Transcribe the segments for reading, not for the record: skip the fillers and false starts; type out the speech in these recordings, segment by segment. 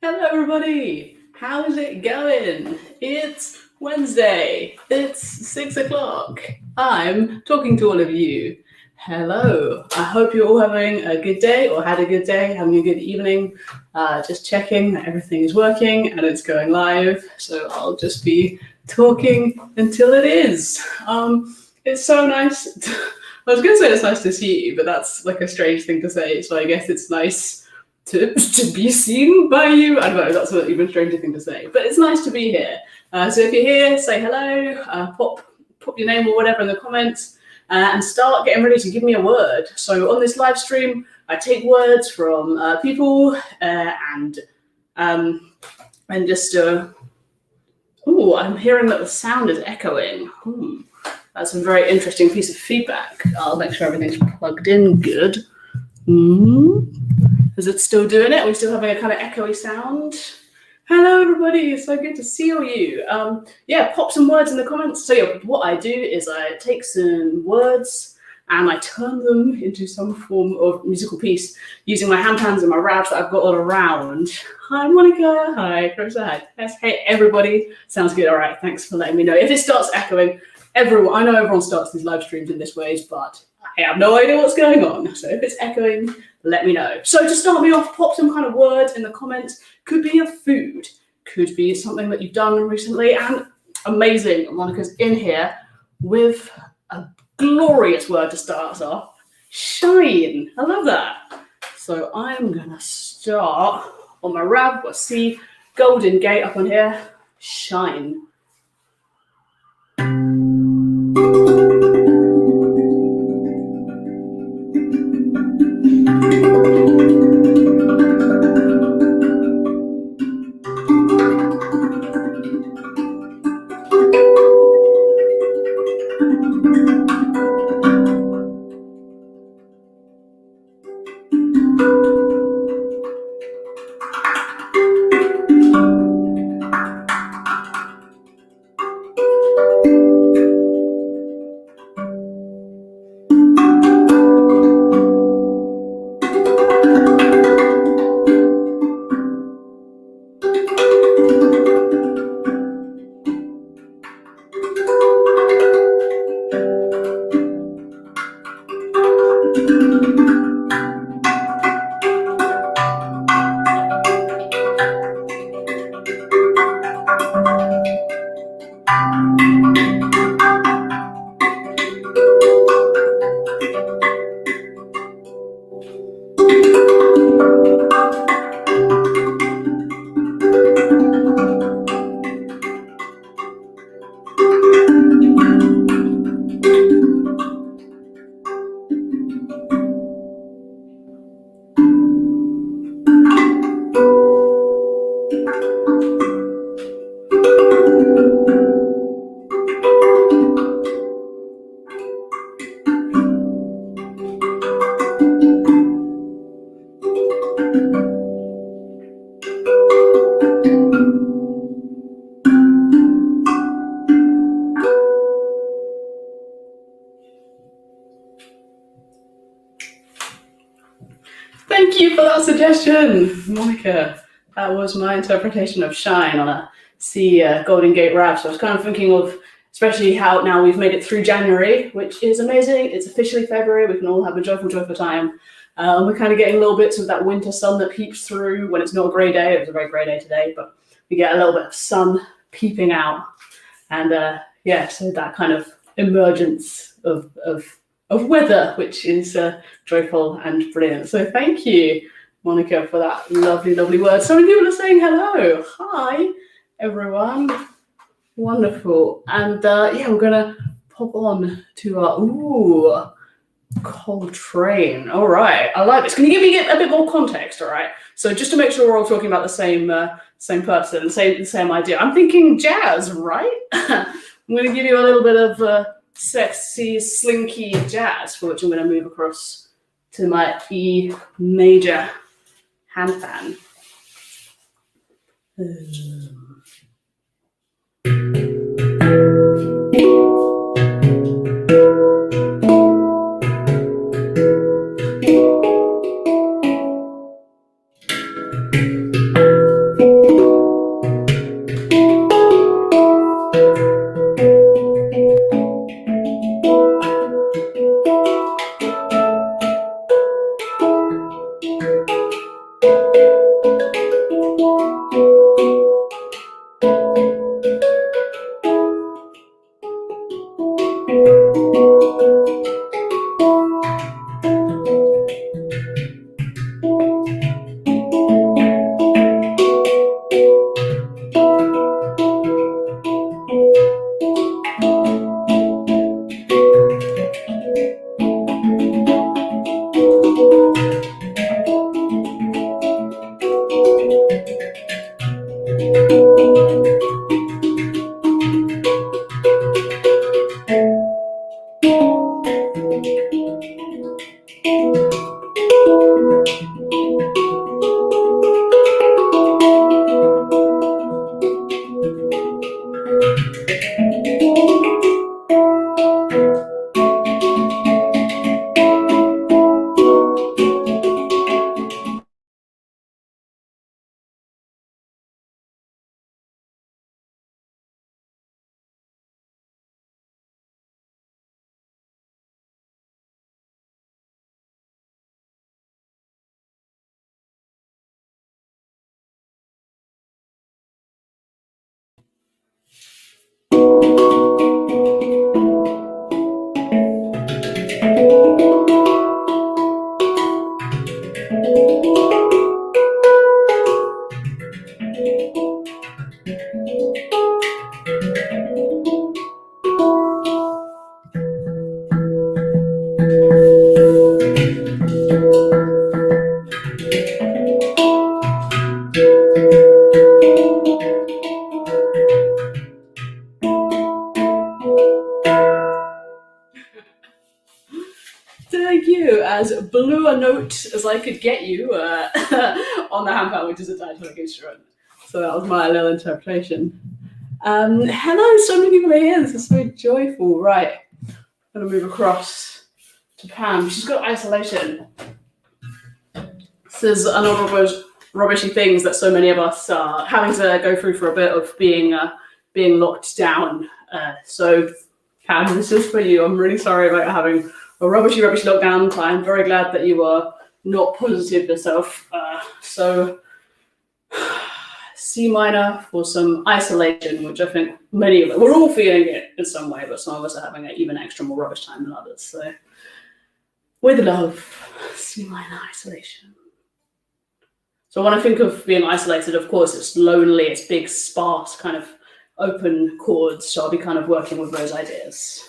Hello everybody! How's it going? It's Wednesday. It's 6 o'clock. I'm talking to all of you. Hello. I hope you're all having a good day or had a good day, having a good evening. Just checking that everything is working and it's going live. So I'll just be talking until it is. It's so nice. I was going to say it's nice to see you, but that's like a strange thing to say. So I guess it's nice to be seen by you. I don't know, that's an even stranger thing to say, but it's nice to be here. So if you're here, say hello, pop your name or whatever in the comments, and start getting ready to give me a word. So on this live stream, I take words from people and just oh, I'm hearing that the sound is echoing. That's a very interesting piece of feedback. I'll make sure everything's plugged in good. Is it still doing it? Are we still having a kind of echoey sound? Hello, everybody. It's so good to see all you. Yeah, pop some words in the comments. So yeah, what I do is I take some words and I turn them into some form of musical piece using my handpans and my raps that I've got all around. Hi, Monica. Hi, Clarissa. Hi, Tess. Hey, everybody. Sounds good. All right. Thanks for letting me know. If it starts echoing, I know everyone starts these live streams in this ways, but I have no idea what's going on. So if it's echoing, let me know. So to start me off, pop some kind of word in the comments. Could be a food, could be something that you've done recently, and amazing, Monica's in here with a glorious word to start us off. Shine. I love that. So I'm gonna start on my rab. We'll see Golden Gate up on here. Shine. Thank you for that suggestion, Monica. That was my interpretation of Shine on a Golden Gate rap. So I was kind of thinking of, especially how now we've made it through January, which is amazing. It's officially February. We can all have a joyful, joyful time. We're kind of getting little bits of that winter sun that peeps through when it's not a grey day. It was a very grey day today, but we get a little bit of sun peeping out. And yeah, so that kind of emergence of weather, which is joyful and brilliant. So thank you, Monica, for that lovely, lovely word. So many people are saying hello. Hi, everyone. Wonderful. And yeah, we're going to pop on to our, Coltrane. All right, I like this. Can you give me a bit more context, all right? So just to make sure we're all talking about the same person, same idea. I'm thinking jazz, right? I'm going to give you a little bit of sexy, slinky jazz, for which I'm going to move across to my E major handpan. a note as I could get you on the handpan, which is a diatonic instrument. So that was my little interpretation. Hello, so many people are here. This is so joyful. Right, I'm gonna move across to Pam. She's got isolation. This is another of those rubbishy things that so many of us are having to go through for a bit of being locked down. So, Pam, this is for you. I'm really sorry about having a rubbishy lockdown time. Very glad that you are not positive yourself. So, C minor for some isolation, which I think many of us, we're all feeling it in some way, but some of us are having an even extra more rubbish time than others. So, with love, C minor isolation. So when I think of being isolated, of course, it's lonely, it's big, sparse, kind of open chords. So I'll be kind of working with those ideas.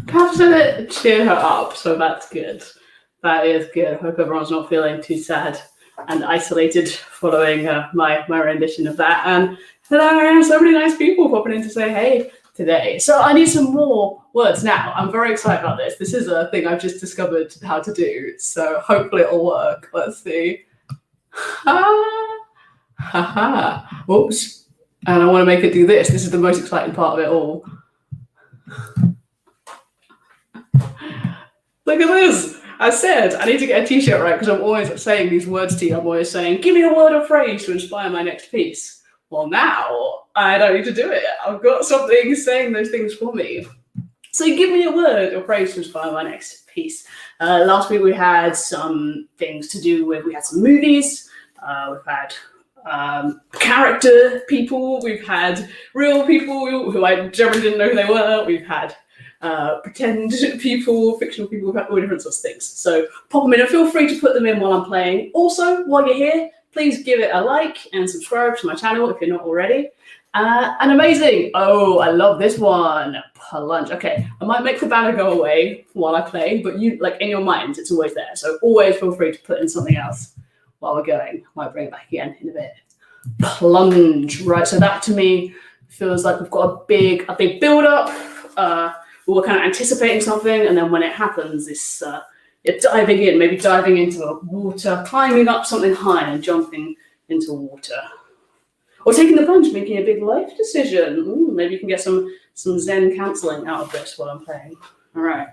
Perhaps to cheer her up, so that's good. That is good. I hope everyone's not feeling too sad and isolated following my rendition of that. And hello, so many nice people popping in to say hey today. So I need some more words now. I'm very excited about this. This is a thing I've just discovered how to do, so hopefully it'll work. Let's see. Ha ha. Oops. And I want to make it do this. This is the most exciting part of it all. Look at this. I said I need to get a t-shirt, right? Because I'm always saying these words to you. I'm always saying, give me a word or phrase to inspire my next piece. Well, now I don't need to do it. I've got something saying those things for me. So give me a word or phrase to inspire my next piece. Last week we had some things to do with, we had some movies. We've had character people. We've had real people who I generally didn't know who they were. We've had pretend people, fictional people, all different sorts of things. So pop them in and feel free to put them in while I'm playing. Also, while you're here, please give it a like and subscribe to my channel if you're not already. And amazing. Oh, I love this one. Plunge. Okay, I might make the banner go away while I play, but you, like in your mind, it's always there. So always feel free to put in something else while we're going. Might bring it back again in a bit. Plunge. Right. So that to me feels like we've got a big build up. We're kind of anticipating something, and then when it happens, this you're diving in, maybe diving into a water, climbing up something high and jumping into water. Or taking the plunge, making a big life decision. Ooh, maybe you can get some some Zen cancelling out of this while I'm playing. All right.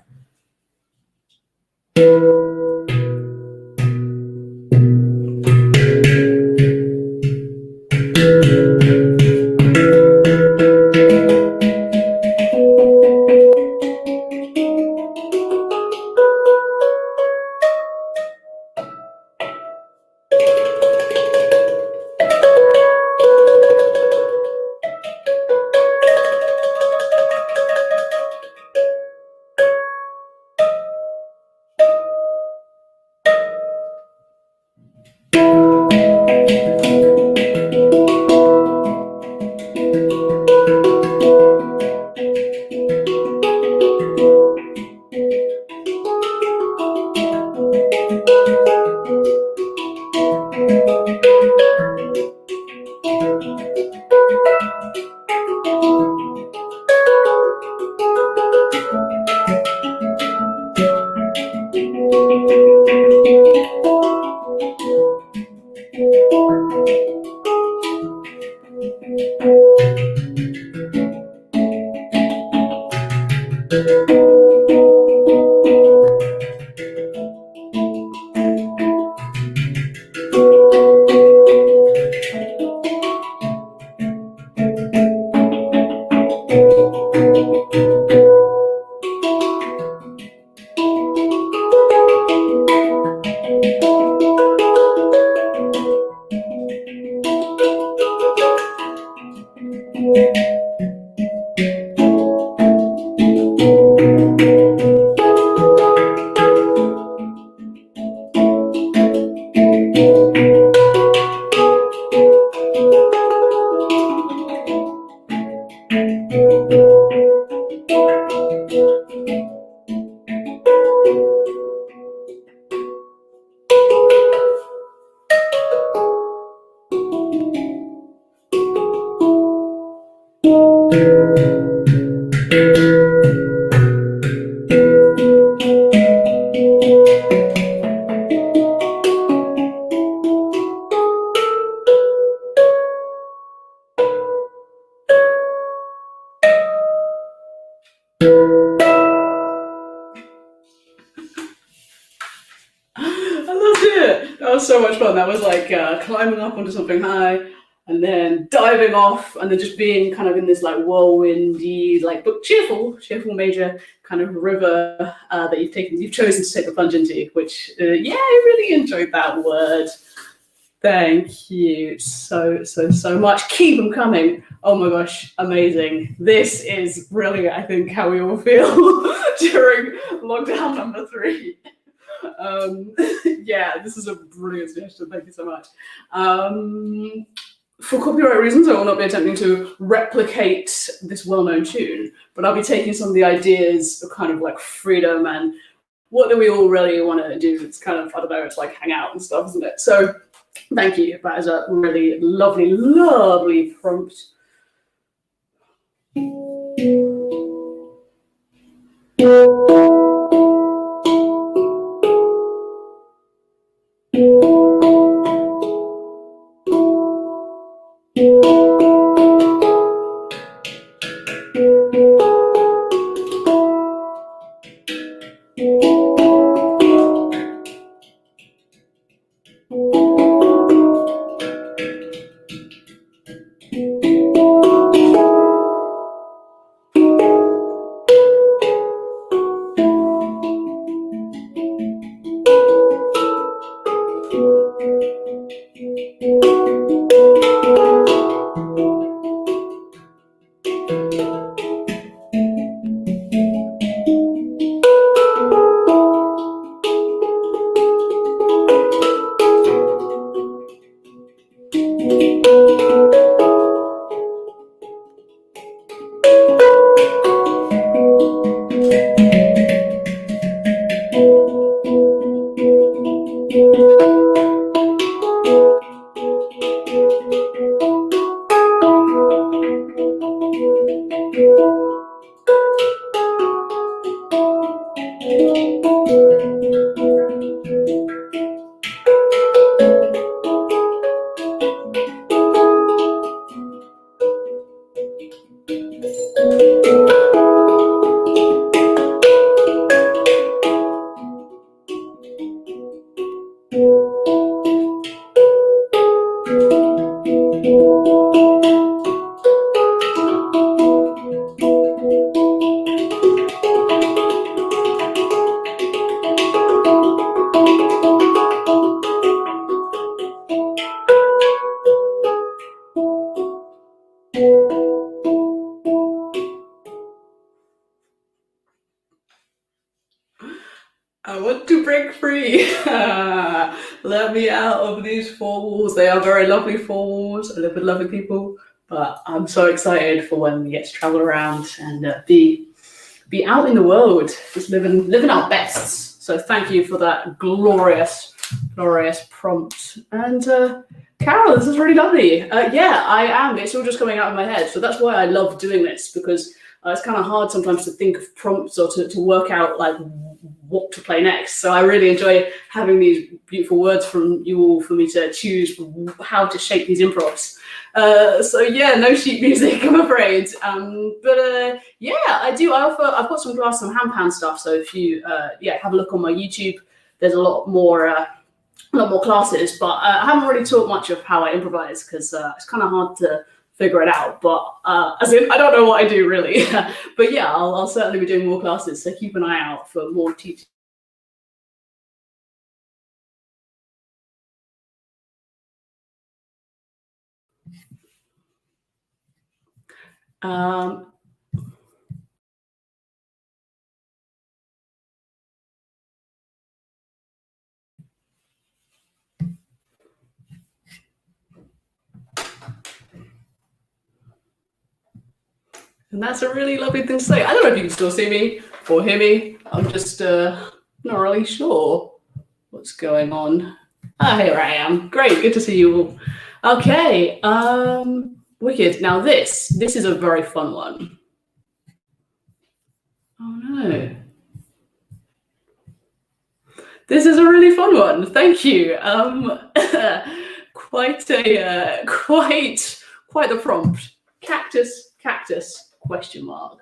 That was so much fun. That was like climbing up onto something high and then diving off and then just being kind of in this like whirlwindy, like but cheerful major kind of river that you've chosen to take the plunge into, which yeah, I really enjoyed that word. Thank you so much. Keep them coming. Oh my gosh, amazing. This is really, I think, how we all feel during lockdown number 3. Yeah, this is a brilliant suggestion. Thank you so much. For copyright reasons, I will not be attempting to replicate this well-known tune, but I'll be taking some of the ideas of kind of like freedom and what do we all really want to do. It's kind of, I don't know, it's like hang out and stuff, isn't it? So thank you. That is a really lovely prompt. I want to break free. Let me out of these four walls. They are very lovely four walls. I live with lovely people, but I'm so excited for when we get to travel around and be out in the world, just living our bests. So thank you for that glorious prompt. And Carol, this is really lovely. Yeah, I am. It's all just coming out of my head. So that's why I love doing this, because it's kind of hard sometimes to think of prompts or to work out like what to play next. So I really enjoy having these beautiful words from you all for me to choose how to shape these improvs. So yeah, no sheet music, I'm afraid. But yeah, I do. I've got some handpan stuff. So if you have a look on my YouTube, there's a lot more classes. But I haven't really taught much of how I improvise because it's kind of hard to figure it out. But as in, I don't know what I do really. But yeah, I'll certainly be doing more classes. So keep an eye out for more teaching. And that's a really lovely thing to say. I don't know if you can still see me or hear me. I'm just not really sure what's going on. Here I am. Great, good to see you all. Okay, wicked. Now this is a very fun one. Oh no. This is a really fun one. Thank you. Quite the prompt. Cactus, question mark.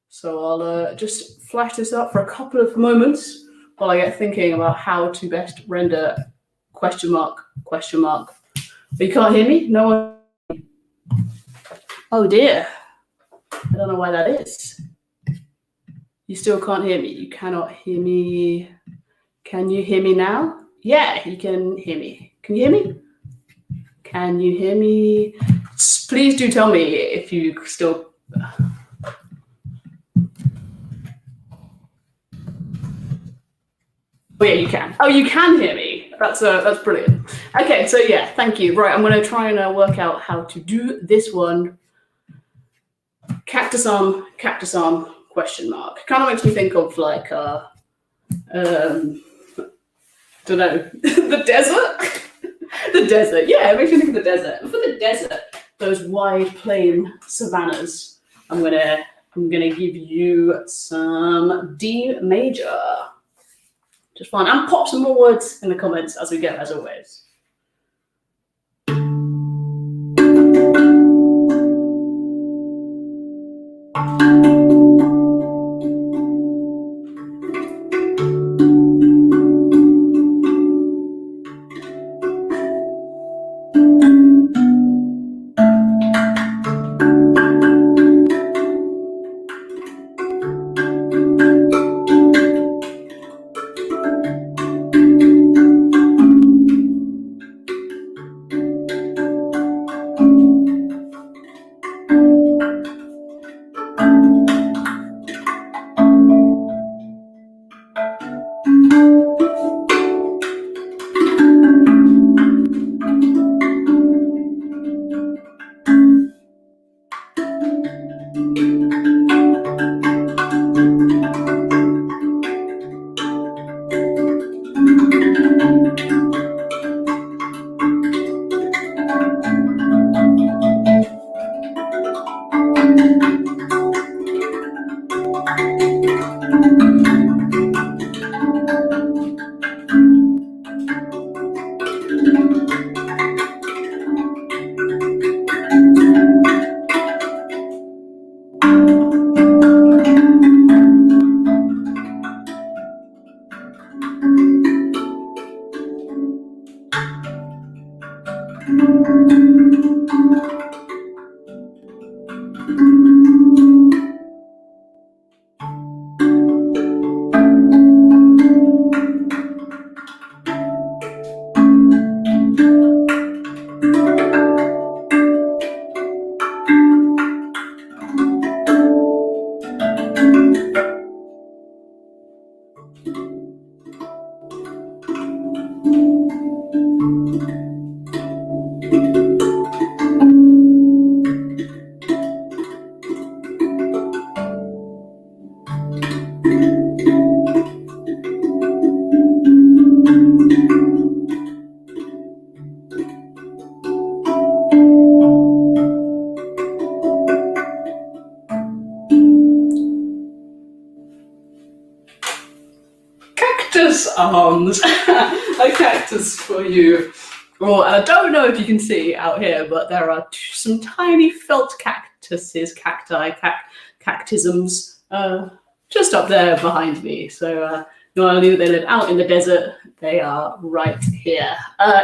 So I'll just flash this up for a couple of moments while I get thinking about how to best render question mark. But you can't hear me? No one? Oh dear. I don't know why that is. You still can't hear me. You cannot hear me. Can you hear me now? Yeah, you can hear me. Can you hear me? Can you hear me? Please do tell me if you still... Oh yeah, you can. Oh, you can hear me. That's brilliant. Okay, so yeah, thank you. Right, I'm going to try and work out how to do this one. Cactus arm, question mark. Kind of makes me think of like don't know, the desert. The desert. Yeah, it makes me think of the desert. And for the desert, those wide plain savannas, I'm gonna give you some D major. Just fun. And pop some more words in the comments as we go, as always. cactus arms. A cactus for you. Well, and I don't know if you can see out here, but there are some tiny felt cactuses, cactisms, just up there behind me. So not only do they live out in the desert, they are right here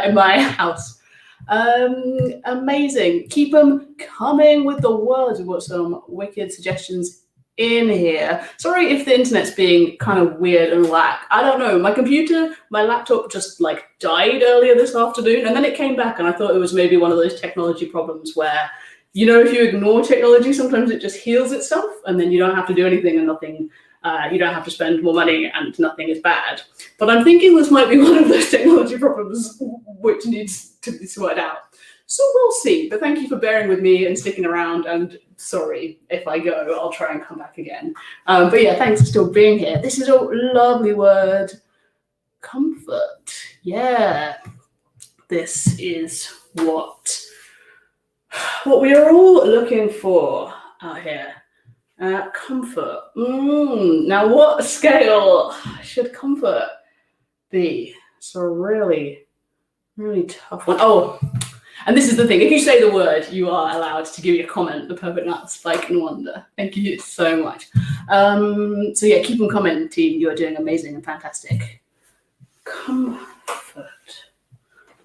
in my house. Amazing. Keep them coming with the words. We've got some wicked suggestions in here. Sorry if the internet's being kind of weird and whack. I don't know. My laptop just like died earlier this afternoon, and then it came back, and I thought it was maybe one of those technology problems where, you know, if you ignore technology, sometimes it just heals itself, and then you don't have to do anything, and nothing. You don't have to spend more money, and nothing is bad. But I'm thinking this might be one of those technology problems which needs to be sorted out. So we'll see. But thank you for bearing with me and sticking around. And sorry if I go, I'll try and come back again. But yeah, thanks for still being here. This is a lovely word. Comfort. Yeah. This is what we are all looking for out here. Comfort. Now, what scale should comfort be? It's a really, really tough one. Oh, and this is the thing. If you say the word, you are allowed to give your comment, the perfect nut, spike and wonder. Thank you so much. So yeah, keep them coming, team. You are doing amazing and fantastic. Comfort.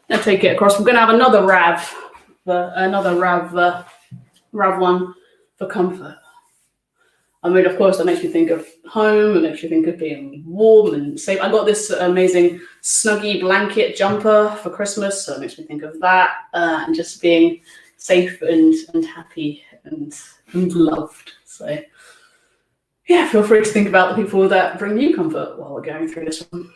Now take it across. We're going to have another rav one for comfort. I mean, of course, that makes me think of home. It makes you think of being warm and safe. I got this amazing Snuggie blanket jumper for Christmas, so it makes me think of that and just being safe and happy and loved. So, yeah, feel free to think about the people that bring you comfort while we're going through this one.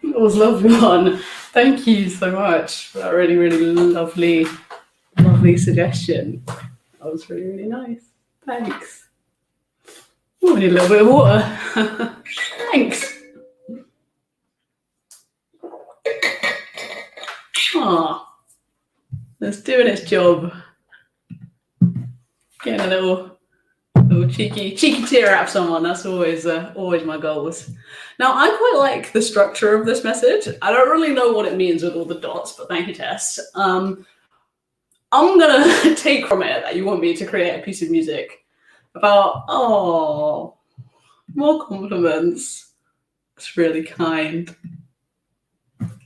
It was a lovely one. Thank you so much for that really, really lovely suggestion. That was really, really nice. Thanks. Oh, we need a little bit of water. Thanks. Ah, that's doing its job. Getting a little little cheeky tear out of someone. That's always my goals. Now, I quite like the structure of this message. I don't really know what it means with all the dots, but thank you, Tess. I'm gonna take from it that you want me to create a piece of music about, oh, more compliments. It's really kind.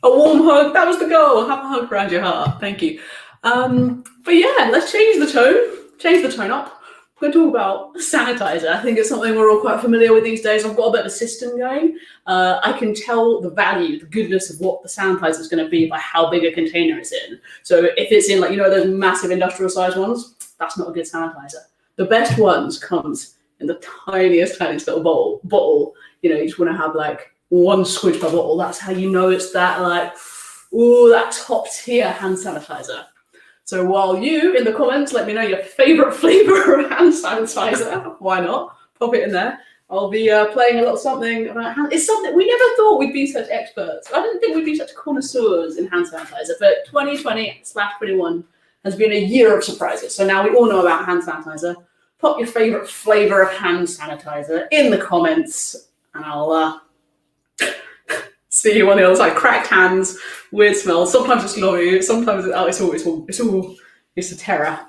A warm hug, that was the goal. Have a hug around your heart. Thank you. But yeah, let's change the tone up. We're going to talk about sanitizer. I think it's something we're all quite familiar with these days. I've got a bit of a system going. I can tell the value, the goodness of what the sanitizer is going to be by how big a container it's in. So if it's in, like, you know, those massive industrial size ones, that's not a good sanitizer. The best ones comes in the tiniest little bottle. You know, you just want to have like one squidge per bottle. That's how you know it's that, like, ooh, that top tier hand sanitizer. So while you, in the comments, let me know your favorite flavor of hand sanitizer, why not? Pop it in there. I'll be playing a little something about hand. It's something we never thought we'd be such experts. I didn't think we'd be such connoisseurs in hand sanitizer, but 2020/21 has been a year of surprises. So now we all know about hand sanitizer. Pop your favorite flavor of hand sanitizer in the comments, and I'll see you on the other side. Cracked hands, weird smells. Sometimes it's lovely. Sometimes it's a terror.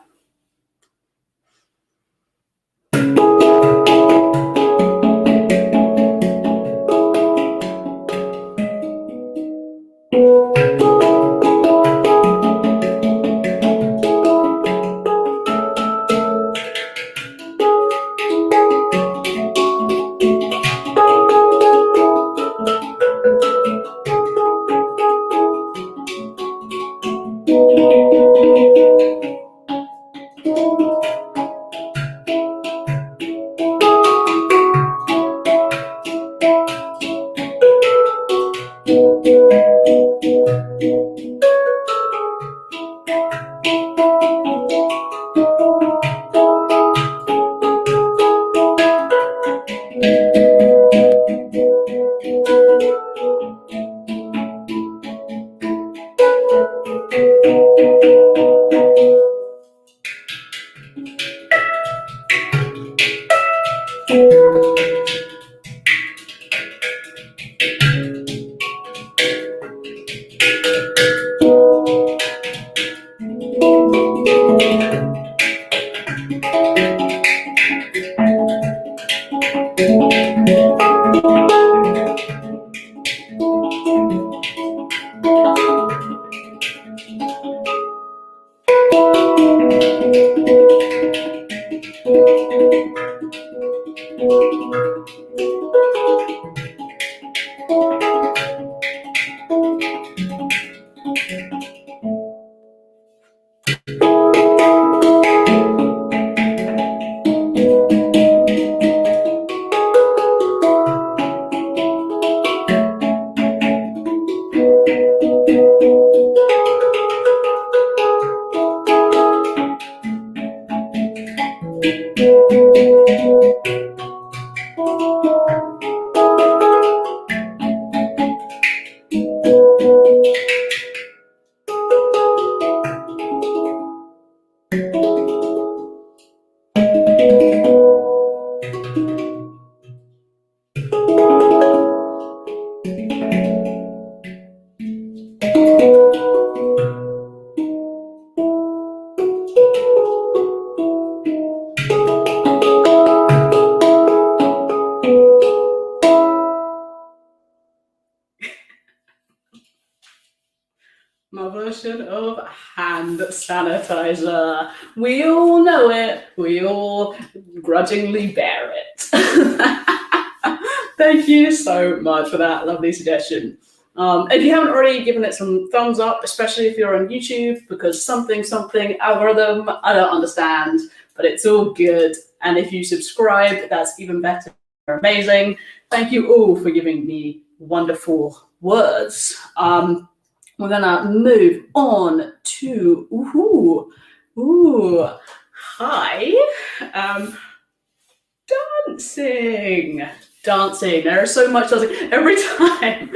My version of hand sanitizer. We all know it. We all grudgingly bear it. Thank you so much for that lovely suggestion. If you haven't already given it some thumbs up, especially if you're on YouTube, because something algorithm, I don't understand, but it's all good. And if you subscribe, that's even better. Amazing. Thank you all for giving me wonderful words. We're gonna move on to hi, dancing. There is so much dancing every time.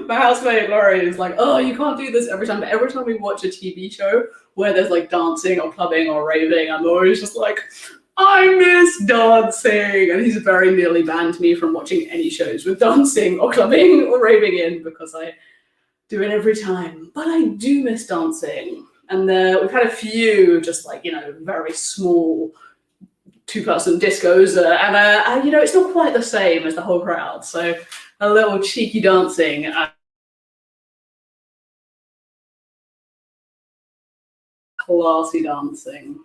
My housemate Laurie is like, oh, you can't do this every time. But every time we watch a TV show where there's like dancing or clubbing or raving, I'm always just like, I miss dancing. And he's very nearly banned me from watching any shows with dancing or clubbing or raving in because I do it every time. But I do miss dancing. And we've had a few just like, very small two-person discos. And it's not quite the same as the whole crowd. So a little cheeky dancing. Classy dancing.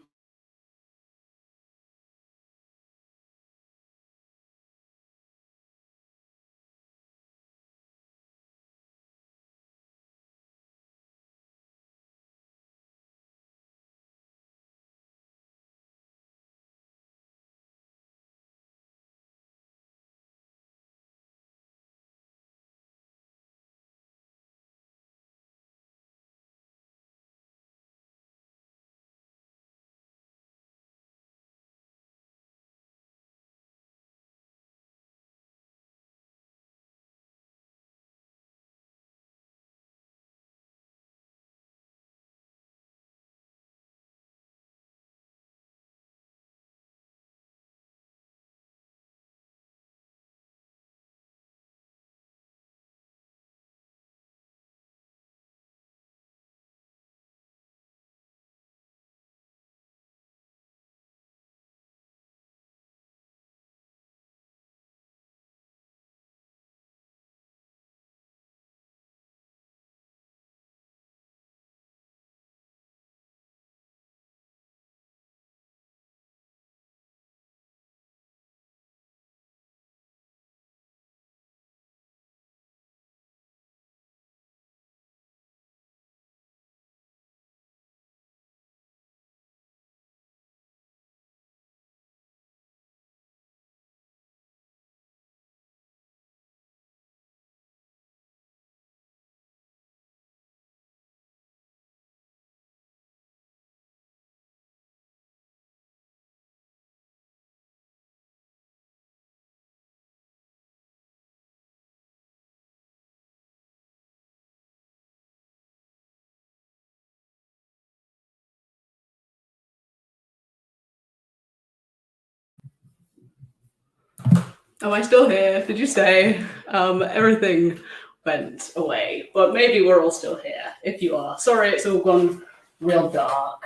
Am I still here? Did you say? Everything went away, but maybe we're all still here. If you are, sorry, it's all gone real dark.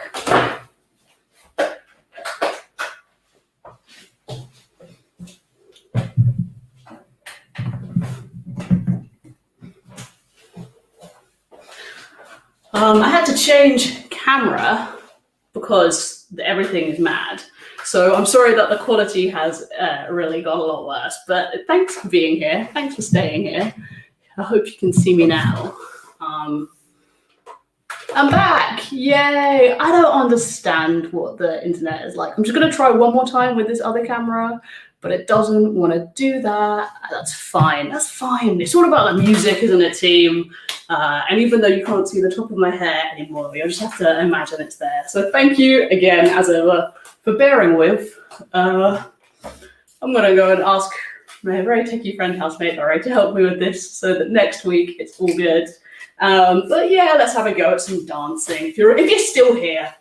I had to change camera because everything is mad. So I'm sorry that the quality has really got a lot worse, but thanks for being here. Thanks for staying here. I hope you can see me now. I'm back, yay. I don't understand what the internet is like. I'm just gonna try one more time with this other camera, but it doesn't wanna do that. That's fine, that's fine. It's all about the music, isn't it, team? And even though you can't see the top of my hair anymore, you'll just have to imagine it's there. So thank you again, as ever, for bearing with. I'm gonna go and ask my very techie friend housemate Laurie to help me with this so that next week it's all good. But yeah, let's have a go at some dancing. If you're still here.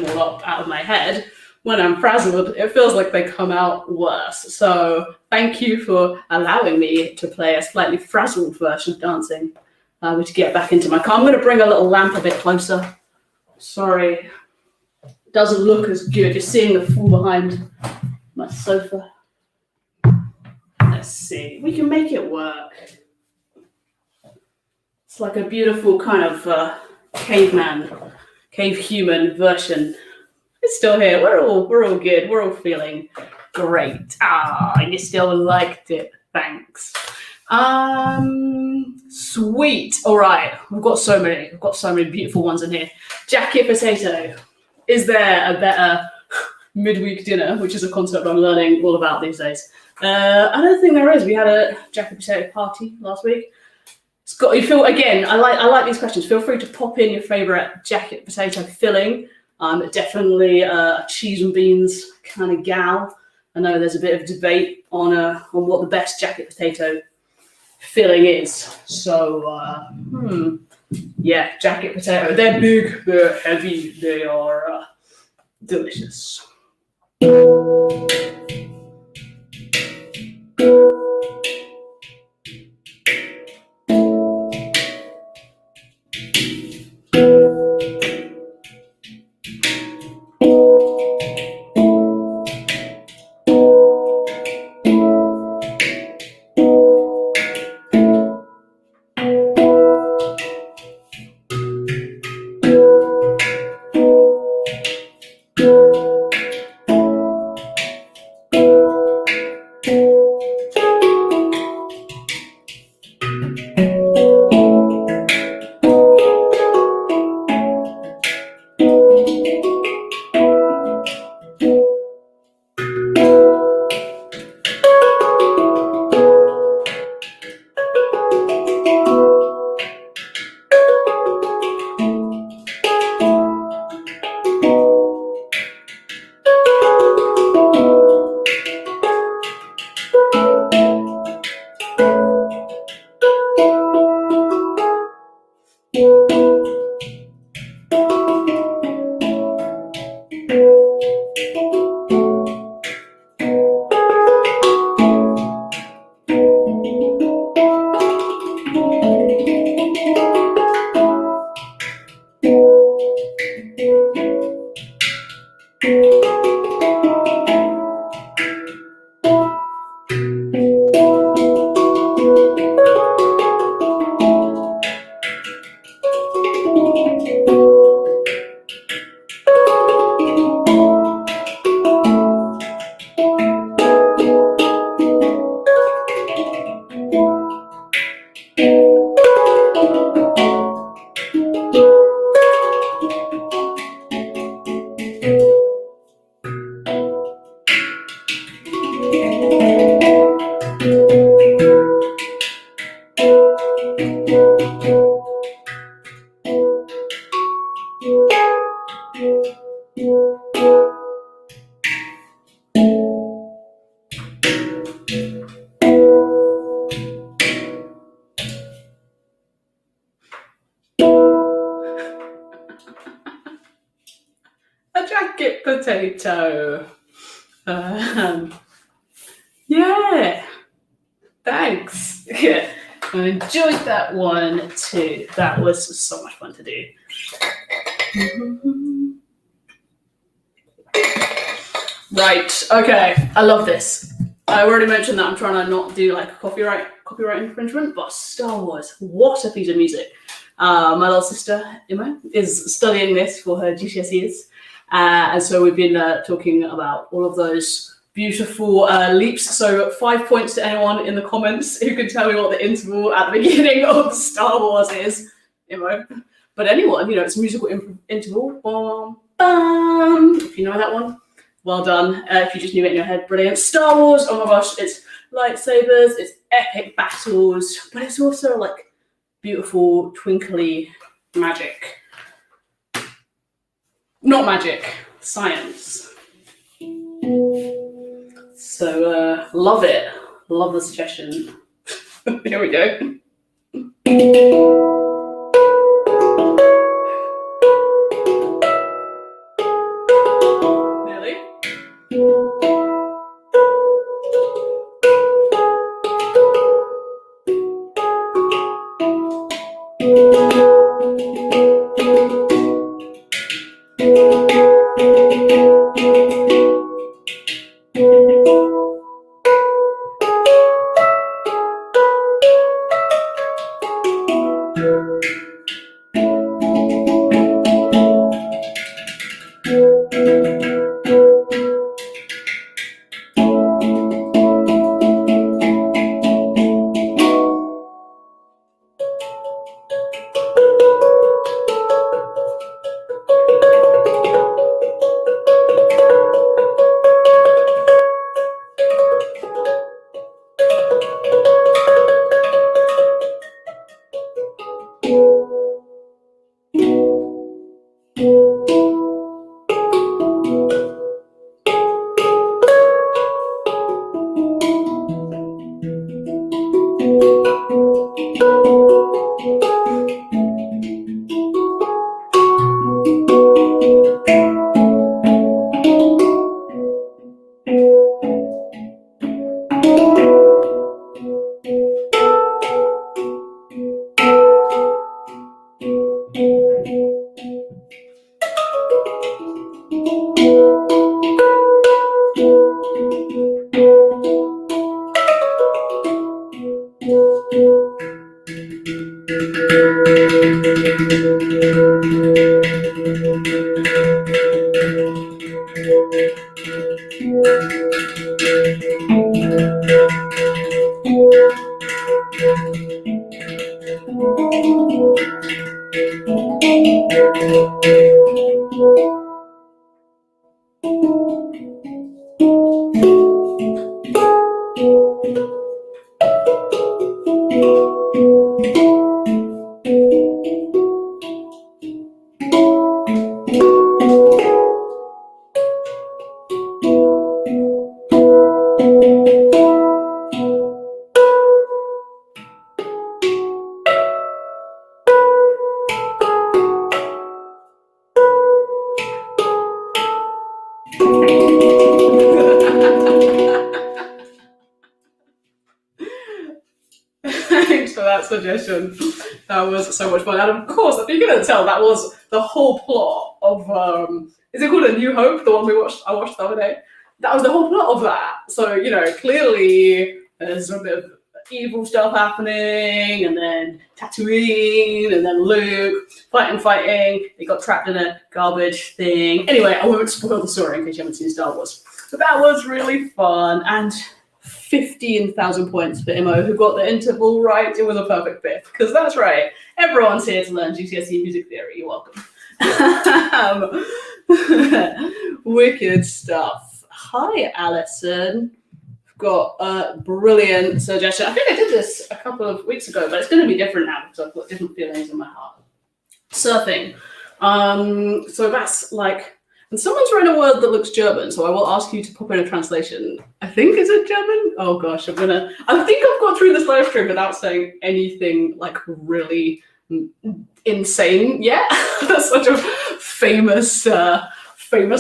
them all up out of my head, when I'm frazzled, it feels like they come out worse. So thank you for allowing me to play a slightly frazzled version of dancing. To get back into my car. I'm going to bring a little lamp a bit closer. Sorry, it doesn't look as good. You're seeing the fall behind my sofa. Let's see, we can make it work. It's like a beautiful kind of cave human version. It's still here. We're all good. We're all feeling great. You still liked it. Thanks. Sweet. All right. We've got so many beautiful ones in here. Jacket potato. Is there a better midweek dinner, which is a concept I'm learning all about these days? I don't think there is. We had a jacket potato party last week. It's got, you feel, again, I like these questions. Feel free to pop in your favorite jacket potato filling. Definitely a cheese and beans kind of gal. I know there's a bit of debate on what the best jacket potato filling is. So, yeah, jacket potato. They're big, they're heavy, they are delicious. A jacket potato. Yeah, thanks. Yeah, I enjoyed that one too. That was so much fun to do. Right, okay, I love this. I already mentioned that I'm trying to not do like copyright infringement, but Star Wars, what a piece of music. My little sister, Emma, is studying this for her GCSEs. And so we've been talking about all of those beautiful leaps. So 5 points to anyone in the comments who can tell me what the interval at the beginning of Star Wars is. Emma. But anyone, it's a musical interval. Bum, bum. If you know that one, well done. If you just knew it in your head, brilliant. Star Wars, oh my gosh, it's lightsabers, it's epic battles, but it's also like beautiful, twinkly magic. Not magic, science. So love it. Love the suggestion. Here we go. Thanks for that suggestion. That was so much fun. And of course, if you're gonna tell, that was the whole plot of is it called A New Hope? The one I watched the other day. That was the whole plot of that. So, clearly there's a bit of evil stuff happening, and then Tatooine, and then Luke fighting. They got trapped in a garbage thing. Anyway, I won't spoil the story in case you haven't seen Star Wars. But that was really fun, and 15,000 points for Imo, who got the interval right. It was a perfect fifth, because that's right. Everyone's here to learn GCSE music theory. You're welcome. Wicked stuff. Hi, Alison. Got a brilliant suggestion. I think I did this a couple of weeks ago, but it's going to be different now because I've got different feelings in my heart. Surfing. So that's like, and someone's written a word that looks German, so I will ask you to pop in a translation. I think, is it German? Oh gosh, I think I've got through this live stream without saying anything like really insane yet. That's such a famous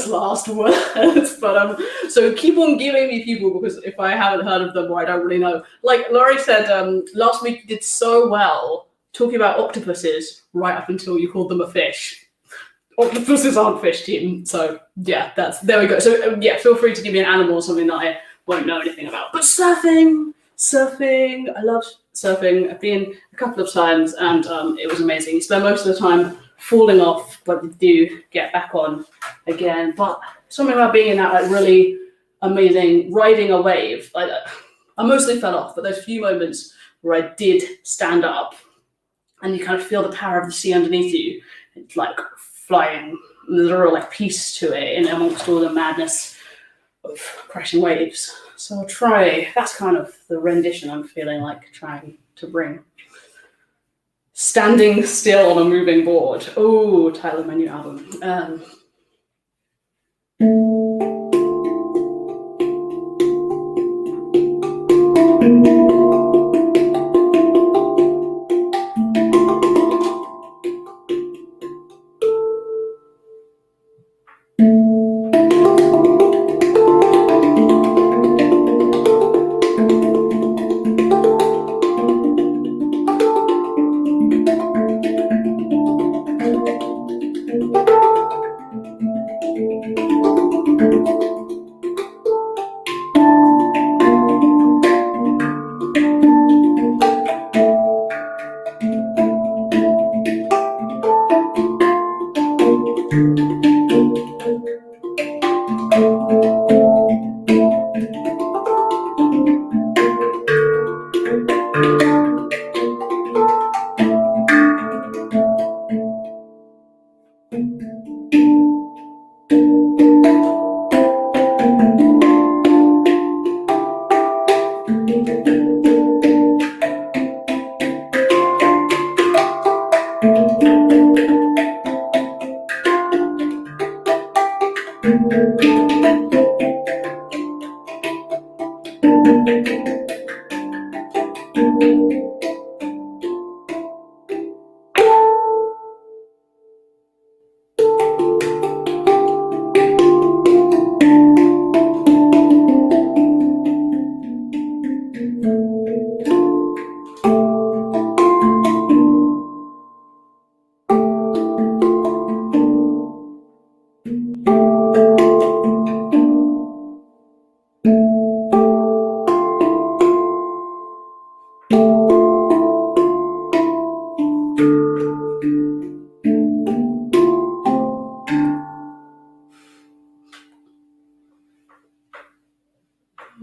last words, but so keep on giving me people, because if I haven't heard of them or I don't really know. Like Laurie said, last week you did so well talking about octopuses right up until you called them a fish. Octopuses aren't fish, team. So yeah, there we go. So yeah, feel free to give me an animal or something that I won't know anything about. But surfing, I love surfing. I've been a couple of times, and it was amazing. You spend most of the time falling off, but you do get back on again. But something about being in that like really amazing riding a wave. I mostly fell off, but there's a few moments where I did stand up, and you kind of feel the power of the sea underneath you. It's like flying. And there's a real like peace to it in amongst all the madness of crashing waves. So I'll try. That's kind of the rendition I'm feeling like trying to bring. Standing still on a moving board. Oh, title of my new album.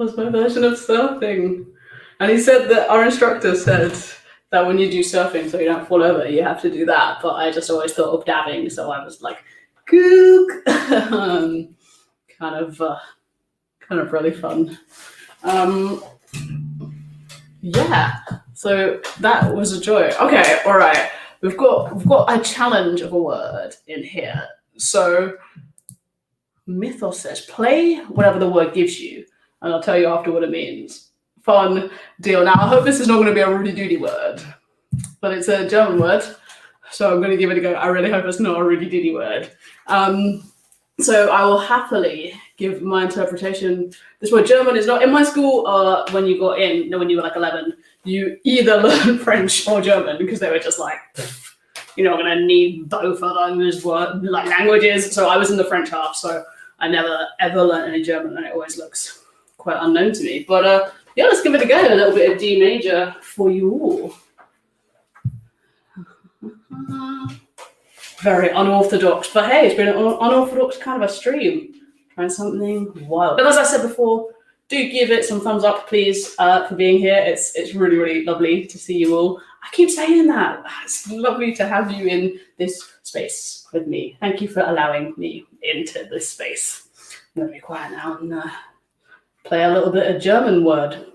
was my version of surfing. And he said that our instructor said that when you do surfing, so you don't fall over, you have to do that. But I just always thought of dabbing, so I was like, gook. kind of really fun. Yeah. So that was a joy. Okay, all right. We've got a challenge of a word in here. So Mythos says, play whatever the word gives you, and I'll tell you after what it means. Fun deal. Now, I hope this is not going to be a rudy-doody word, but it's a German word, so I'm going to give it a go. I really hope it's not a rudy-doody word. So I will happily give my interpretation. This word German is not in my school. When you got in, when you were like 11, you either learn French or German because they were just like, you're not going to need both of those languages. So I was in the French half, so I never ever learned any German, and it always looks quite unknown to me. But yeah, let's give it a go. A little bit of D major for you all. Very unorthodox, but hey, it's been an unorthodox kind of a stream. Trying something wild. But as I said before, do give it some thumbs up, please, for being here. It's really, really lovely to see you all. I keep saying that. It's lovely to have you in this space with me. Thank you for allowing me into this space. I'm going to be quiet now and play a little bit of German word.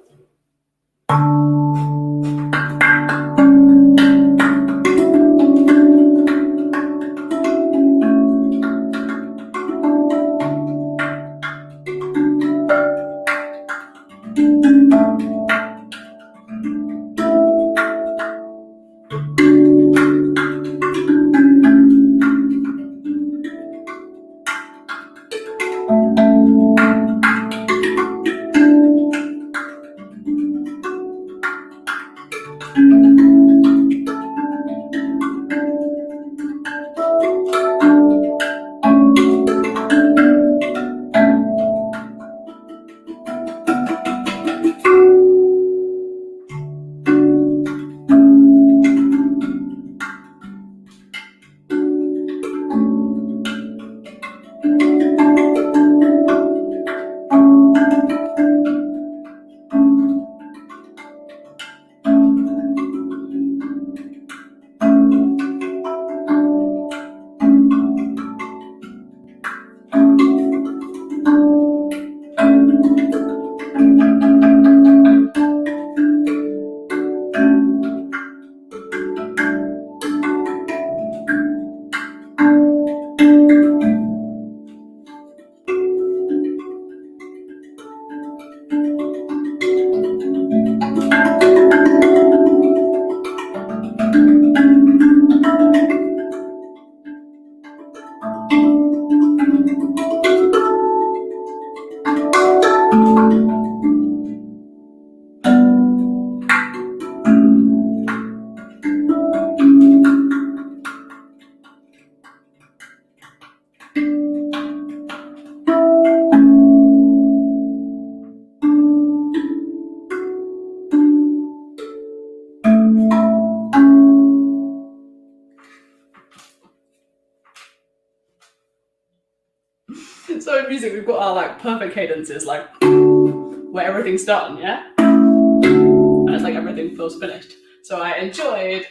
So in music, we've got our like perfect cadences, like where everything's done, yeah? And it's like everything feels finished. So I enjoyed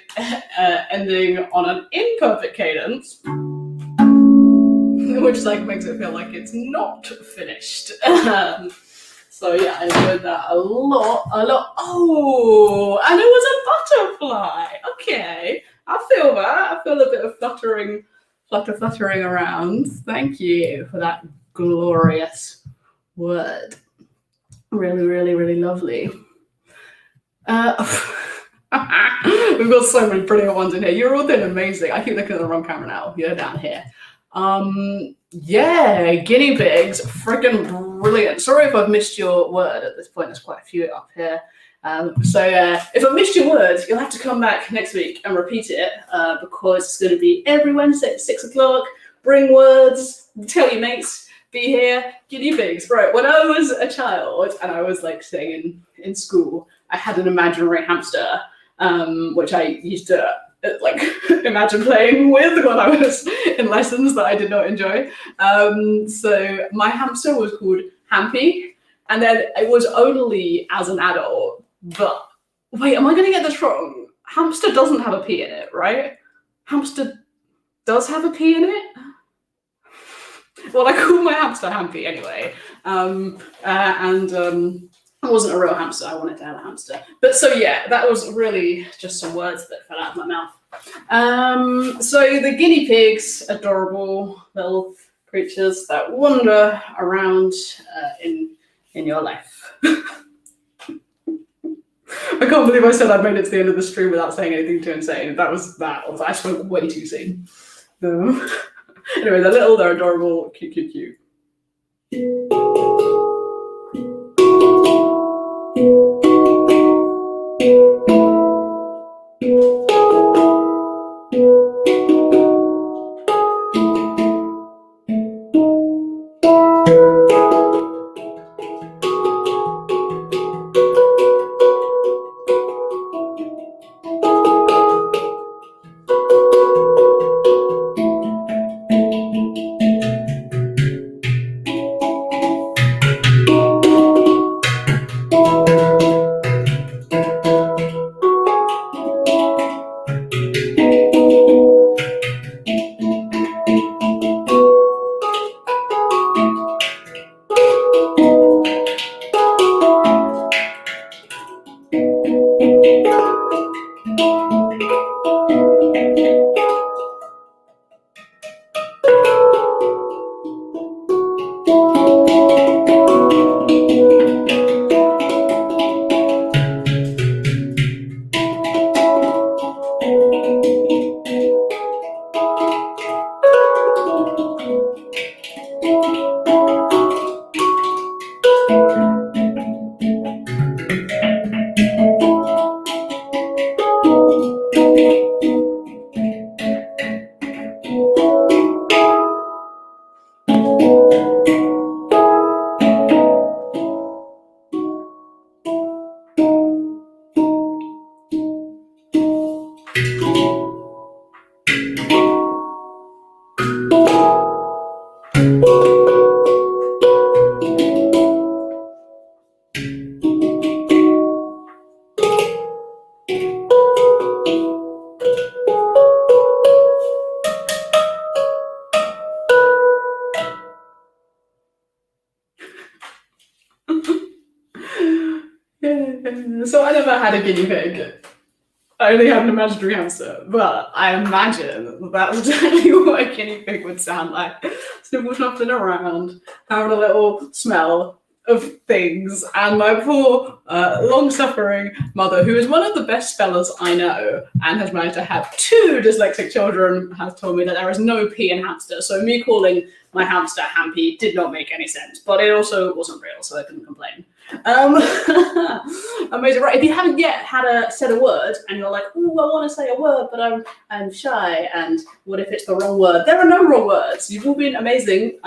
ending on an imperfect cadence, which like makes it feel like it's not finished. So yeah, I enjoyed that a lot. Oh, and it was a butterfly. Okay, I feel that. I feel a bit of fluttering around. Thank you for that glorious word. Really, really, really lovely. We've got so many brilliant ones in here. You're all doing amazing. I keep looking at the wrong camera now. You're down here. Yeah, guinea pigs, freaking brilliant. Sorry if I've missed your word at this point. There's quite a few up here. So if I missed your words, you'll have to come back next week and repeat it because it's going to be every Wednesday at 6 o'clock. Bring words, tell your mates, be here, guinea pigs. Right, when I was a child and I was like staying in school, I had an imaginary hamster, which I used to like imagine playing with when I was in lessons that I did not enjoy. So my hamster was called Hampy. And then it was only as an adult, but wait, am I going to get this wrong? Hamster doesn't have a P in it, right? Hamster does have a P in it? Well, I call my hamster Hampy anyway. It wasn't a real hamster, I wanted to have a hamster. But so yeah, that was really just some words that fell out of my mouth. So the guinea pigs, adorable little creatures that wander around in your life. I can't believe I said I'd made it to the end of the stream without saying anything too insane. I spoke way too soon. Anyway, they're adorable, cute. So I never had a guinea pig. I only had an imaginary hamster, but I imagine that's exactly what a guinea pig would sound like. Snipple snuffling around, having a little smell of things, and my poor, long-suffering mother, who is one of the best spellers I know and has managed to have 2 dyslexic children, has told me that there is no P in hamster. So me calling my hamster Hampy did not make any sense, but it also wasn't real, so I couldn't complain. Amazing, right? If you haven't yet said a word and you're like, oh, I want to say a word, but I'm shy, and what if it's the wrong word? There are no wrong words. You've all been amazing.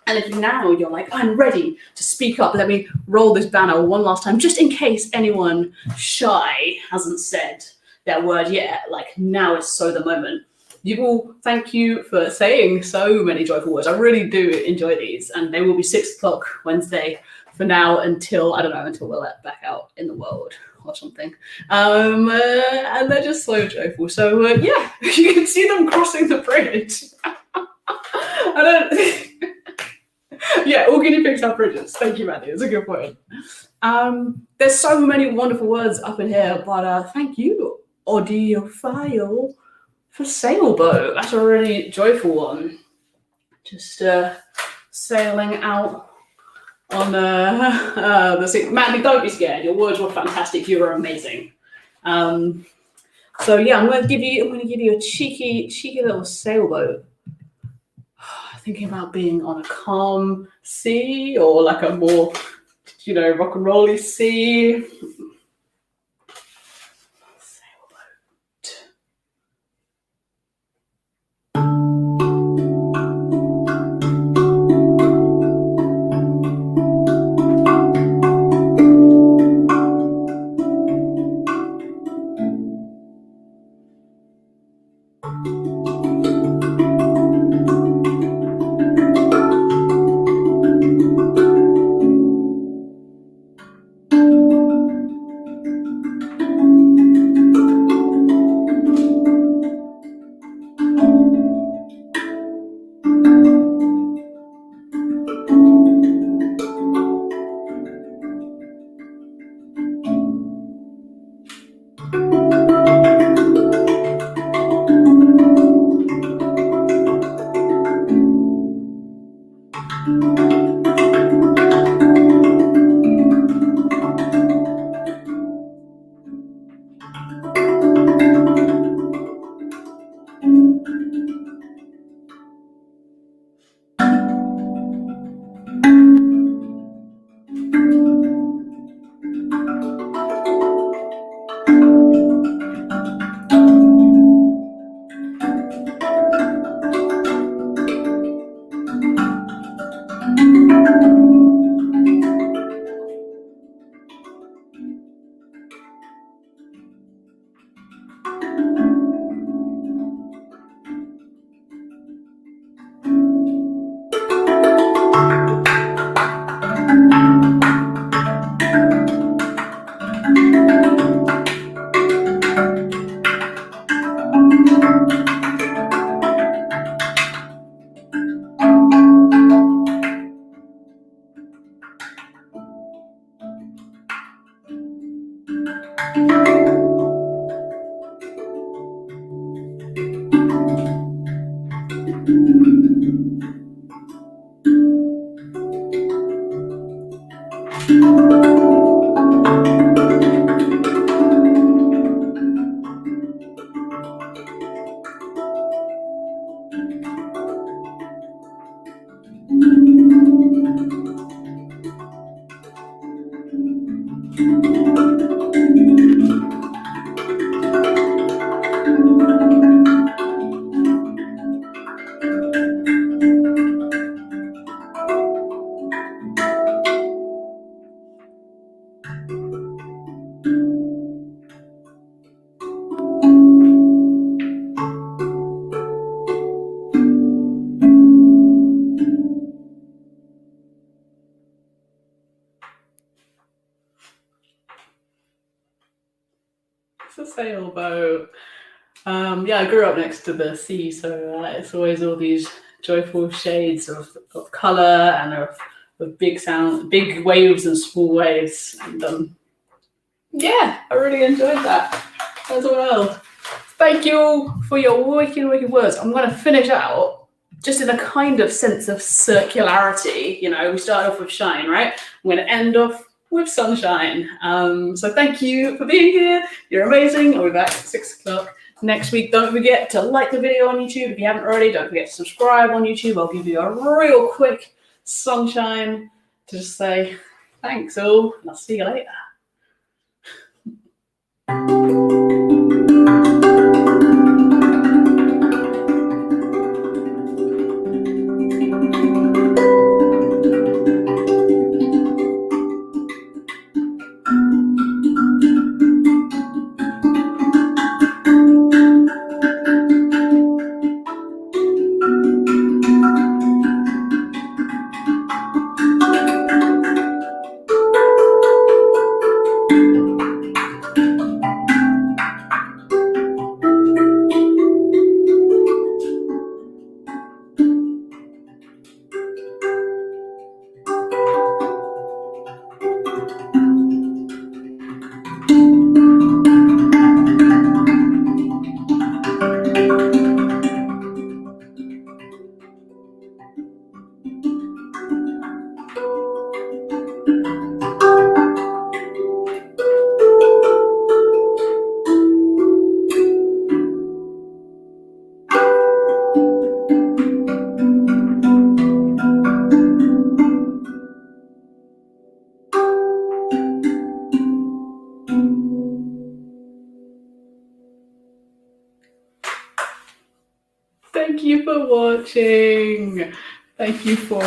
And if now you're like, I'm ready to speak up, let me roll this banner one last time, just in case anyone shy hasn't said their word yet. Like, now is so the moment. You all, thank you for saying so many joyful words. I really do enjoy these, and they will be 6 o'clock Wednesday for now until, I don't know, until we're let back out in the world or something. And they're just so joyful. So yeah, you can see them crossing the bridge. Yeah, all guinea pigs have bridges. Thank you, Mandy. It's a good point. There's so many wonderful words up in here, but thank you, Audiophile, for sailboat. That's a really joyful one. Just sailing out on the sea. Mandy, don't be scared. Your words were fantastic. You were amazing. So yeah, I'm going to give you a cheeky little sailboat. Thinking about being on a calm sea or like a more, rock and rolly sea. It's a sailboat. Yeah, I grew up next to the sea, so it's always all these joyful shades of colour and of big sound, big waves and small waves. And yeah, I really enjoyed that as well. Thank you for your wicked words. I'm going to finish out just in a kind of sense of circularity. You know, we started off with shine, right? I'm going to end off with sunshine. So thank you for being here. You're amazing. I'll be back at 6 o'clock next week. Don't forget to like the video on YouTube if you haven't already. Don't forget to subscribe on YouTube. I'll give you a real quick sunshine to just say thanks all, and I'll see you later. Thank you for watching. Thank you for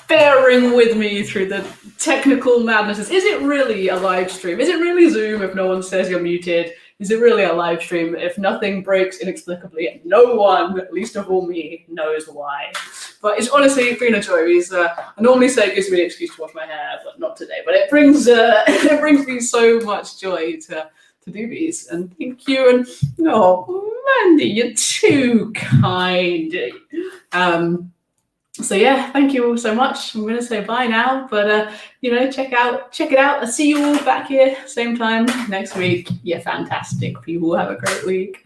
bearing with me through the technical madnesses. Is it really a live stream? Is it really Zoom if no one says you're muted? Is it really a live stream if nothing breaks inexplicably and no one, least of all me, knows why? But it's honestly been a joy. I normally say it gives me an excuse to wash my hair, but not today. But it brings it brings me so much joy to do these, and thank you. And oh, Mandy, you're too kind. So yeah, thank you all so much. I'm gonna say bye now, but check it out. I'll see you all back here same time next week. You're fantastic. People have a great week.